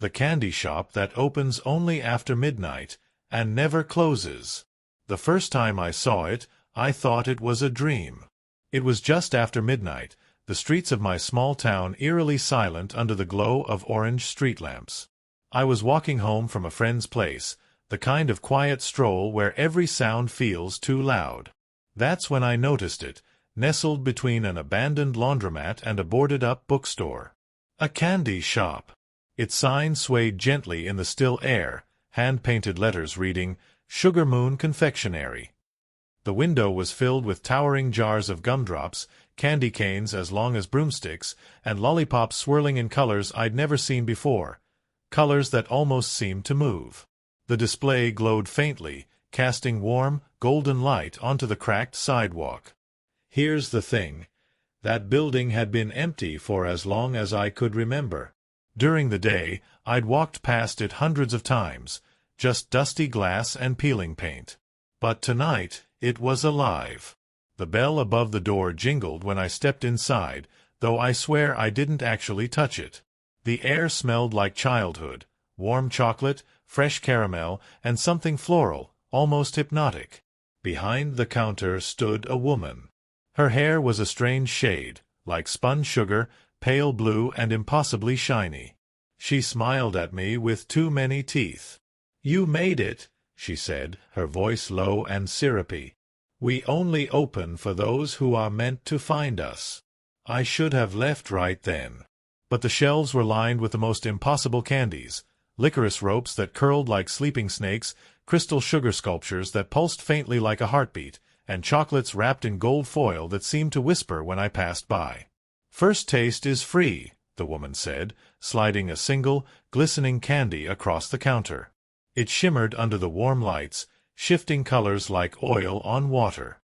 The candy shop that opens only after midnight and never closes. The first time I saw it, I thought it was a dream. It was just after midnight, the streets of my small town eerily silent under the glow of orange street lamps. I was walking home from a friend's place, the kind of quiet stroll where every sound feels too loud. That's when I noticed it, nestled between an abandoned laundromat and a boarded-up bookstore. A candy shop. Its sign swayed gently in the still air, hand-painted letters reading, Sugar Moon Confectionery. The window was filled with towering jars of gumdrops, candy canes as long as broomsticks, and lollipops swirling in colors I'd never seen before, colors that almost seemed to move. The display glowed faintly, casting warm, golden light onto the cracked sidewalk. Here's the thing. That building had been empty for as long as I could remember. During the day, I'd walked past it hundreds of times, just dusty glass and peeling paint. But tonight, it was alive. The bell above the door jingled when I stepped inside, though I swear I didn't actually touch it. The air smelled like childhood, warm chocolate, fresh caramel, and something floral, almost hypnotic. Behind the counter stood a woman. Her hair was a strange shade, like spun sugar, pale blue and impossibly shiny. She smiled at me with too many teeth. "You made it," she said, her voice low and syrupy. "We only open for those who are meant to find us." I should have left right then. But the shelves were lined with the most impossible candies, licorice ropes that curled like sleeping snakes, crystal sugar sculptures that pulsed faintly like a heartbeat, and chocolates wrapped in gold foil that seemed to whisper when I passed by. "First taste is free," the woman said, sliding a single, glistening candy across the counter. It shimmered under the warm lights, shifting colors like oil on water.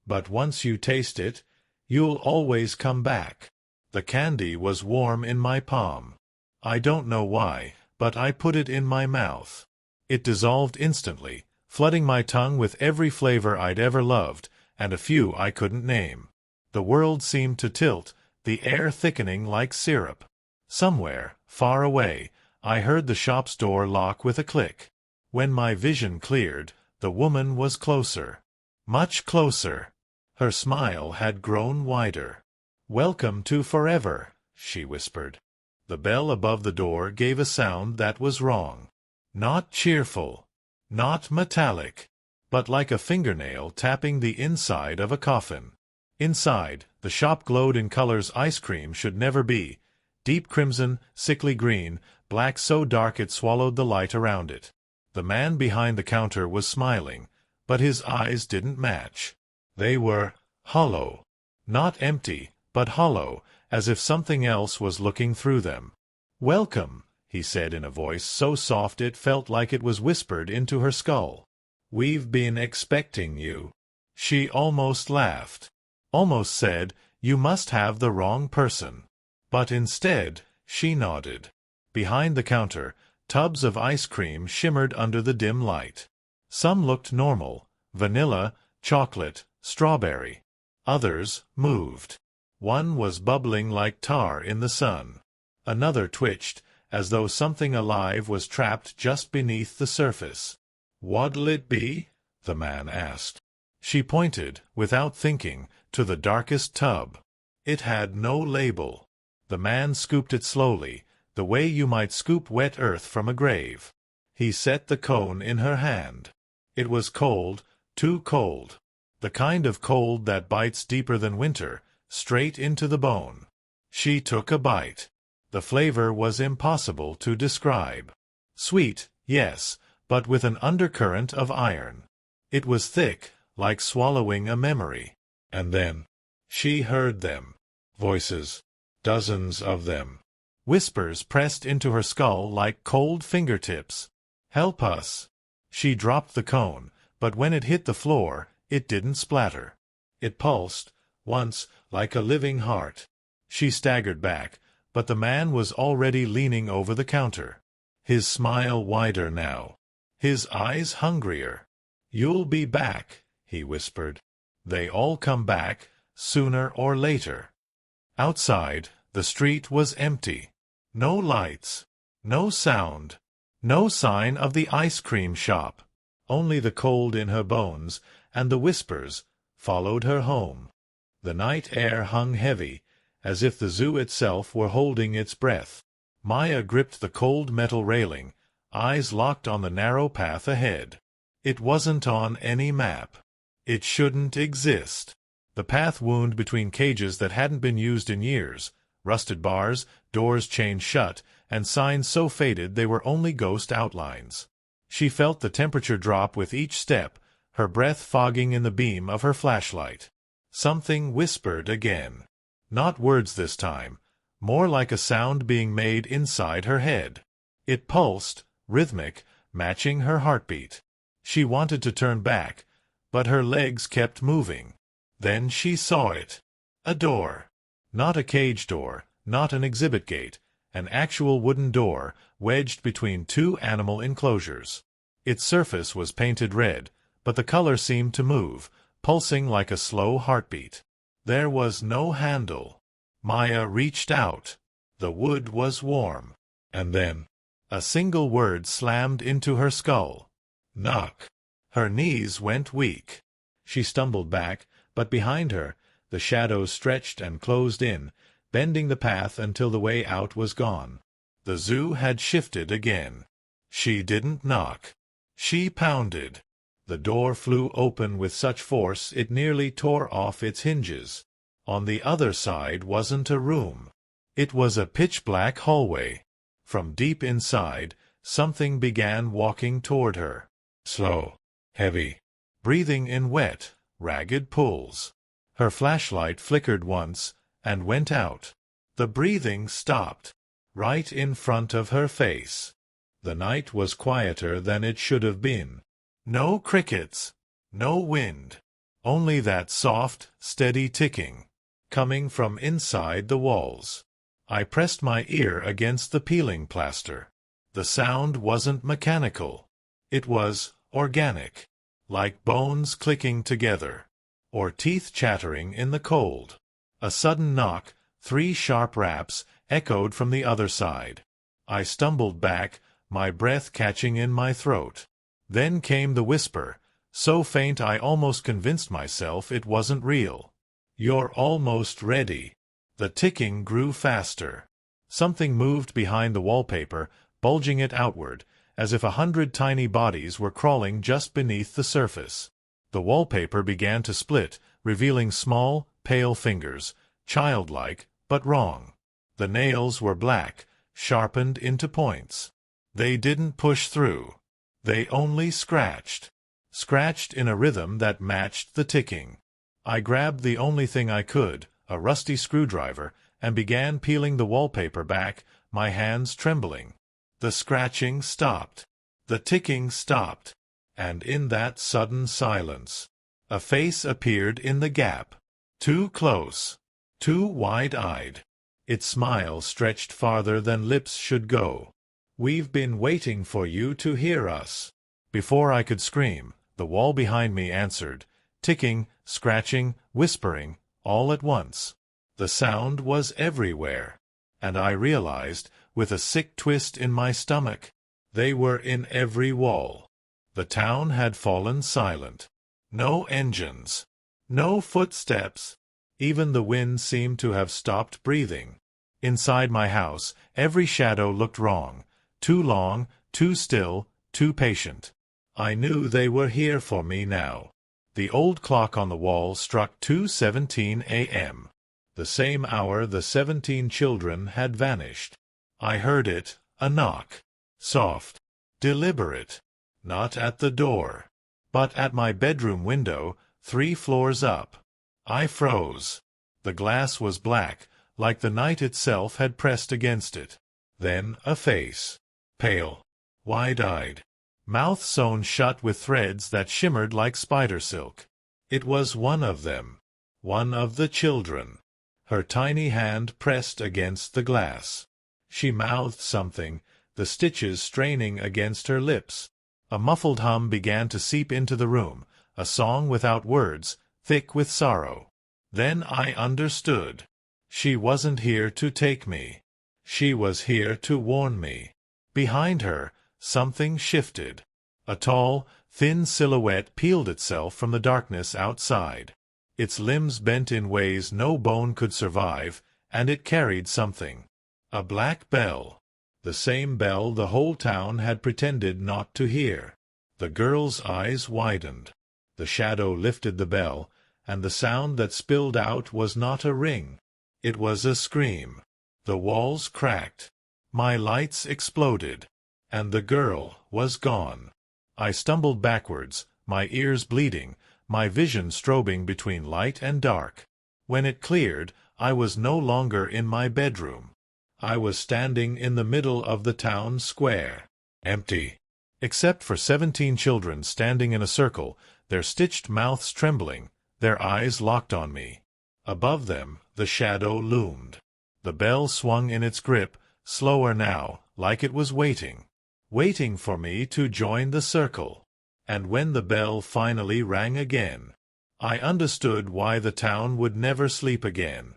"But once you taste it, you'll always come back." The candy was warm in my palm. I don't know why, but I put it in my mouth. It dissolved instantly, flooding my tongue with every flavor I'd ever loved, and a few I couldn't name. The world seemed to tilt, the air thickening like syrup. Somewhere, far away, I heard the shop's door lock with a click. When my vision cleared, the woman was closer. Much closer. Her smile had grown wider. "Welcome to forever," she whispered. The bell above the door gave a sound that was wrong. Not cheerful. Not metallic. But like a fingernail tapping the inside of a coffin. Inside, the shop glowed in colors ice cream should never be. Deep crimson, sickly green, black so dark it swallowed the light around it. The man behind the counter was smiling, but his eyes didn't match. They were hollow. Not empty, but hollow, as if something else was looking through them. "Welcome," he said in a voice so soft it felt like it was whispered into her skull. "We've been expecting you." She almost laughed. Almost said, "You must have the wrong person." But instead, she nodded. Behind the counter, tubs of ice cream shimmered under the dim light. Some looked normal, vanilla, chocolate, strawberry. Others moved. One was bubbling like tar in the sun. Another twitched, as though something alive was trapped just beneath the surface. "What'll it be?" the man asked. She pointed, without thinking, to the darkest tub. It had no label. The man scooped it slowly, the way you might scoop wet earth from a grave. He set the cone in her hand. It was cold, too cold. The kind of cold that bites deeper than winter, straight into the bone. She took a bite. The flavor was impossible to describe. Sweet, yes, but with an undercurrent of iron. It was thick, like swallowing a memory. And then, she heard them. Voices. Dozens of them. Whispers pressed into her skull like cold fingertips. "Help us." She dropped the cone, but when it hit the floor, it didn't splatter. It pulsed, once, like a living heart. She staggered back, but the man was already leaning over the counter. His smile wider now. His eyes hungrier. "You'll be back," he whispered. "They all come back, sooner or later." Outside, the street was empty. No lights. No sound. No sign of the ice cream shop. Only the cold in her bones, and the whispers, followed her home. The night air hung heavy, as if the zoo itself were holding its breath. Maya gripped the cold metal railing, eyes locked on the narrow path ahead. It wasn't on any map. It shouldn't exist. The path wound between cages that hadn't been used in years, rusted bars, doors chained shut, and signs so faded they were only ghost outlines. She felt the temperature drop with each step, her breath fogging in the beam of her flashlight. Something whispered again. Not words this time, more like a sound being made inside her head. It pulsed, rhythmic, matching her heartbeat. She wanted to turn back, but her legs kept moving. Then she saw it. A door. Not a cage door, not an exhibit gate, an actual wooden door wedged between two animal enclosures. Its surface was painted red, but the color seemed to move, pulsing like a slow heartbeat. There was no handle. Maya reached out. The wood was warm. And then, a single word slammed into her skull. Knock. Her knees went weak. She stumbled back, but behind her, the shadows stretched and closed in, bending the path until the way out was gone. The zoo had shifted again. She didn't knock. She pounded. The door flew open with such force it nearly tore off its hinges. On the other side wasn't a room. It was a pitch-black hallway. From deep inside, something began walking toward her. Slow, heavy, breathing in wet, ragged pulls. Her flashlight flickered once and went out. The breathing stopped, right in front of her face. The night was quieter than it should have been. No crickets, no wind, only that soft, steady ticking, coming from inside the walls. I pressed my ear against the peeling plaster. The sound wasn't mechanical. It was organic, like bones clicking together, or teeth chattering in the cold. A sudden knock, 3 sharp raps, echoed from the other side. I stumbled back, my breath catching in my throat. Then came the whisper, so faint I almost convinced myself it wasn't real. You're almost ready. The ticking grew faster. Something moved behind the wallpaper, bulging it outward, as if 100 tiny bodies were crawling just beneath the surface. The wallpaper began to split, revealing small, pale fingers, childlike, but wrong. The nails were black, sharpened into points. They didn't push through. They only scratched. Scratched in a rhythm that matched the ticking. I grabbed the only thing I could, a rusty screwdriver, and began peeling the wallpaper back, my hands trembling. The scratching stopped. The ticking stopped. And in that sudden silence, a face appeared in the gap. Too close. Too wide-eyed. Its smile stretched farther than lips should go. We've been waiting for you to hear us. Before I could scream, the wall behind me answered, ticking, scratching, whispering, all at once. The sound was everywhere. And I realized, with a sick twist in my stomach, they were in every wall. The town had fallen silent. No engines. No footsteps. Even the wind seemed to have stopped breathing. Inside my house, every shadow looked wrong. Too long, too still, too patient. I knew they were here for me now. The old clock on the wall struck 2:17 a.m. The same hour the 17 children had vanished. I heard it, a knock. Soft. Deliberate. Not at the door, but at my bedroom window, 3 floors up. I froze. The glass was black, like the night itself had pressed against it. Then a face. Pale. Wide-eyed. Mouth sewn shut with threads that shimmered like spider silk. It was one of them. One of the children. Her tiny hand pressed against the glass. She mouthed something, the stitches straining against her lips. A muffled hum began to seep into the room, a song without words, thick with sorrow. Then I understood. She wasn't here to take me. She was here to warn me. Behind her, something shifted. A tall, thin silhouette peeled itself from the darkness outside. Its limbs bent in ways no bone could survive, and it carried something. A black bell. The same bell the whole town had pretended not to hear. The girl's eyes widened. The shadow lifted the bell, and the sound that spilled out was not a ring. It was a scream. The walls cracked. My lights exploded. And the girl was gone. I stumbled backwards, my ears bleeding, my vision strobing between light and dark. When it cleared, I was no longer in my bedroom. I was standing in the middle of the town square. Empty. Except for 17 children standing in a circle, their stitched mouths trembling, their eyes locked on me. Above them, the shadow loomed. The bell swung in its grip, slower now, like it was waiting for me to join the circle. And when the bell finally rang again, I understood why the town would never sleep again.